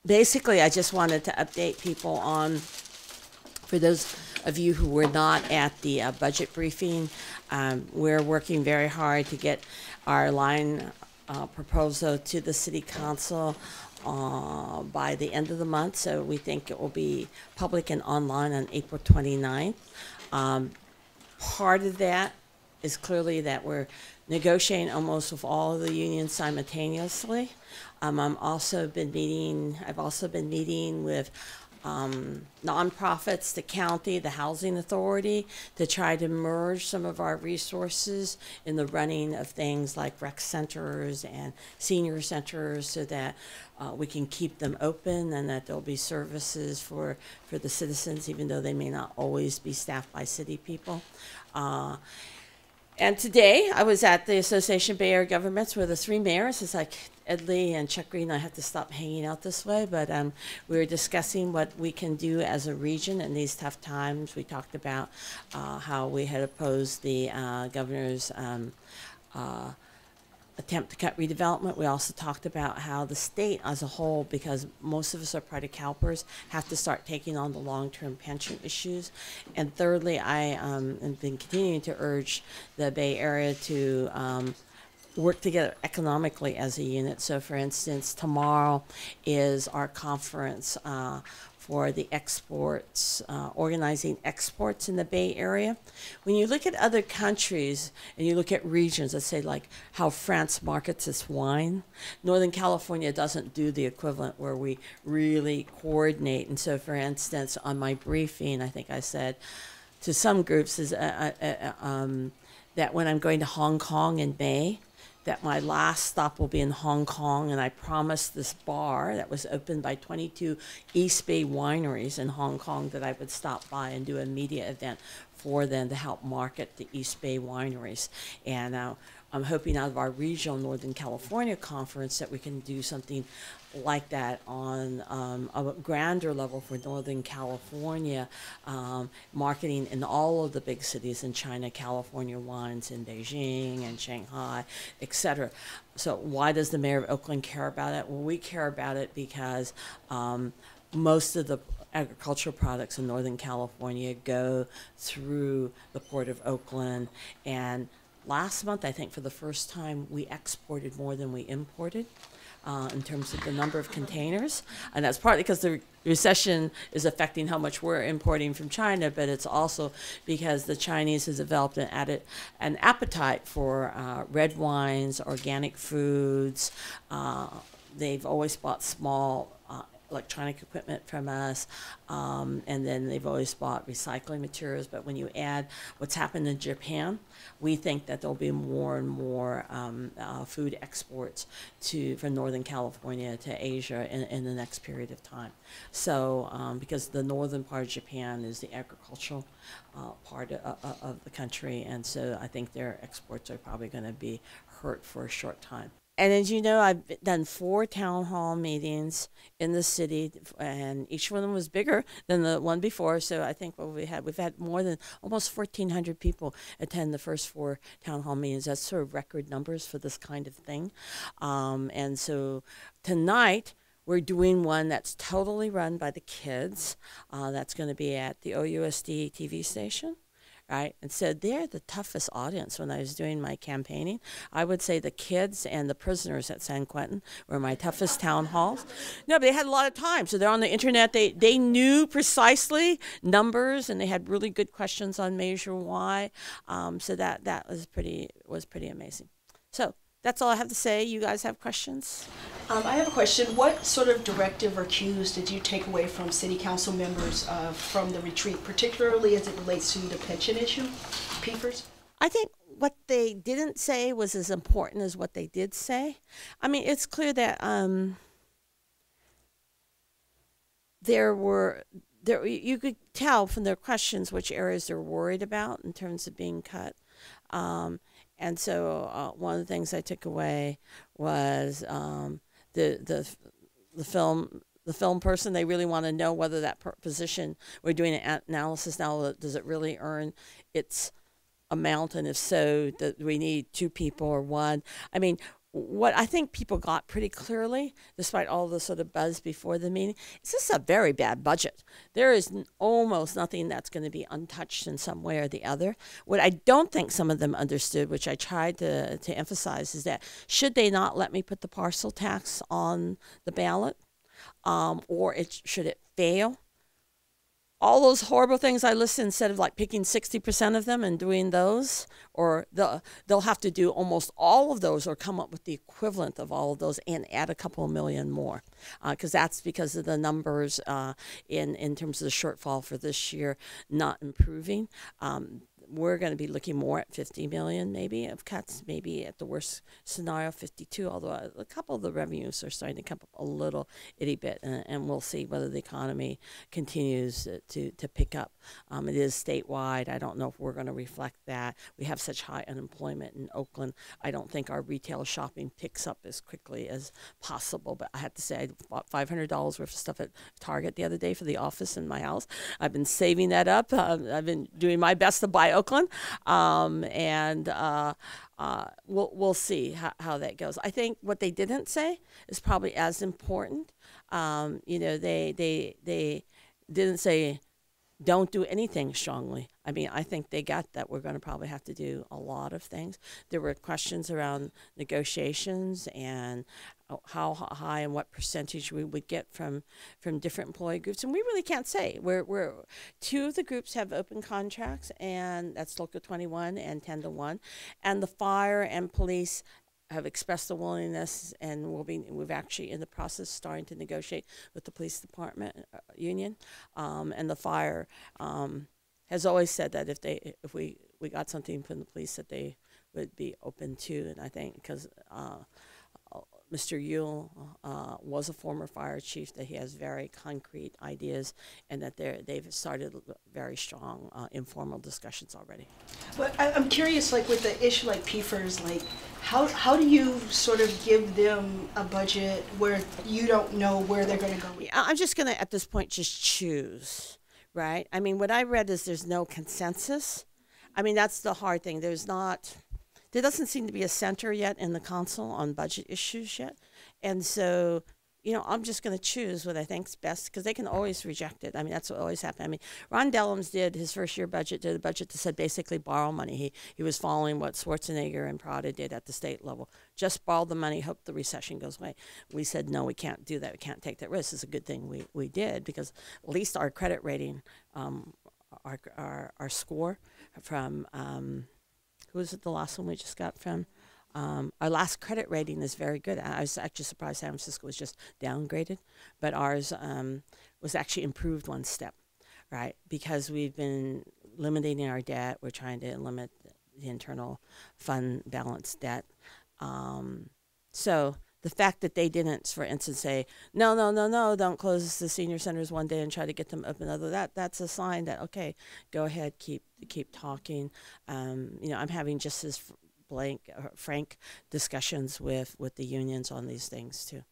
basically, I just wanted to update people on, for those of you who were not at the budget briefing, we're working very hard to get our line proposal to the city council by the end of the month. So we think it will be public and online on April 29th. Part of that is clearly that we're negotiating almost with all of the unions simultaneously. I've also been meeting with nonprofits, the county, the housing authority, to try to merge some of our resources in the running of things like rec centers and senior centers, so that we can keep them open and that there'll be services for the citizens, even though they may not always be staffed by city people. And today I was at the Association of Bay Area Governments where the three mayors, it's like Ed Lee and Chuck Green, I have to stop hanging out this way, but we were discussing what we can do as a region in these tough times. We talked about how we had opposed the governor's attempt to cut redevelopment. We also talked about how the state as a whole, because most of us are part of CalPERS, have to start taking on the long-term pension issues. And thirdly, I have been continuing to urge the Bay Area to work together economically as a unit. So for instance, tomorrow is our conference for the exports, organizing exports in the Bay Area. When you look at other countries and you look at regions, let's say like how France markets its wine, Northern California doesn't do the equivalent where we really coordinate. And so for instance, on my briefing, I think I said to some groups is that when I'm going to Hong Kong in May, that my last stop will be in Hong Kong, and I promised this bar that was opened by 22 East Bay wineries in Hong Kong that I would stop by and do a media event for them to help market the East Bay wineries. And I'm hoping out of our regional Northern California conference that we can do something like that on a grander level for Northern California, marketing in all of the big cities in China, California wines in Beijing and Shanghai, etc. So why does the mayor of Oakland care about it? Well, we care about it because most of the agricultural products in Northern California go through the Port of Oakland. And last month, I think for the first time, we exported more than we imported. In terms of the number of containers. And that's partly because the recession is affecting how much we're importing from China, but it's also because the Chinese has developed an appetite for red wines, organic foods. They've always bought small electronic equipment from us, and then they've always bought recycling materials. But when you add what's happened in Japan, we think that there'll be more and more food exports from Northern California to Asia in the next period of time. So because the northern part of Japan is the agricultural part of the country, and so I think their exports are probably going to be hurt for a short time. And as you know, I've done 4 town hall meetings in the city, and each one of them was bigger than the one before. So I think what we've had more than almost 1,400 people attend the first 4 town hall meetings. That's sort of record numbers for this kind of thing. And so tonight, we're doing one that's totally run by the kids. That's going to be at the OUSD TV station. Right, and so they're the toughest audience. When I was doing my campaigning, I would say the kids and the prisoners at San Quentin were my toughest town halls. No, but they had a lot of time, so they're on the internet. They knew precisely numbers, and they had really good questions on Measure Y. So that was pretty amazing. So that's all I have to say. You guys have questions? I have a question. What sort of directive or cues did you take away from city council members from the retreat, particularly as it relates to the pension issue, PFERS? I think what they didn't say was as important as what they did say. I mean, it's clear that you could tell from their questions which areas they're worried about in terms of being cut. And so one of the things I took away was the film person. They really want to know whether that position, we're doing an analysis now, does it really earn its amount, and if so, that we need 2 people or 1. I mean, what I think people got pretty clearly, despite all the sort of buzz before the meeting, is this is a very bad budget. There is almost nothing that's going to be untouched in some way or the other. What I don't think some of them understood, which I tried to emphasize, is that should they not let me put the parcel tax on the ballot, or should it fail? All those horrible things I listed, instead of like picking 60% of them and doing those, or they'll have to do almost all of those or come up with the equivalent of all of those and add a couple of million more, because that's because of the numbers in terms of the shortfall for this year not improving. We're going to be looking more at 50 million maybe of cuts, maybe at the worst scenario 52, although a couple of the revenues are starting to come up a little itty bit, and we'll see whether the economy continues to pick up. It is statewide. I don't know if we're going to reflect that. We have such high unemployment in Oakland. I don't think our retail shopping picks up as quickly as possible, but I have to say I bought $500 worth of stuff at Target the other day for the office in my house. I've been saving that up. I've been doing my best to buy Oakland, and we'll see how that goes. I think what they didn't say is probably as important. They didn't say don't do anything strongly. I mean, I think they got that we're going to probably have to do a lot of things. There were questions around negotiations and how high and what percentage we would get from different employee groups, and we really can't say. We're two of the groups have open contracts, and that's Local 21 and 10-1, and the fire and police have expressed a willingness, and we've actually in the process starting to negotiate with the police department union, and the fire has always said that if we got something from the police that they would be open to, and I think because Mr. Yule was a former fire chief, that he has very concrete ideas, and that they've started very strong informal discussions already. But I'm curious, like with the issue like PFERS, like how do you sort of give them a budget where you don't know where they're going to go? Yeah, I'm just going to, at this point, just choose, right? I mean, what I read is there's no consensus. I mean, that's the hard thing. There doesn't seem to be a center yet in the council on budget issues yet. And so, I'm just going to choose what I think's best, because they can always reject it. I mean, that's what always happened. I mean, Ron Dellums did his first year budget, did a budget that said basically borrow money. He was following what Schwarzenegger and Prada did at the state level. Just borrow the money, hope the recession goes away. We said, no, we can't do that. We can't take that risk. It's a good thing we did, because at least our credit rating, our score from who was it, the last one we just got from? Our last credit rating is very good. I was actually surprised San Francisco was just downgraded, but ours was actually improved one step, right? Because we've been limiting our debt. We're trying to limit the internal fund balance debt. So the fact that they didn't, for instance, say, no, don't close the senior centers one day and try to get them open another, that's a sign that, okay, go ahead, keep talking. I'm having just as frank discussions with the unions on these things too.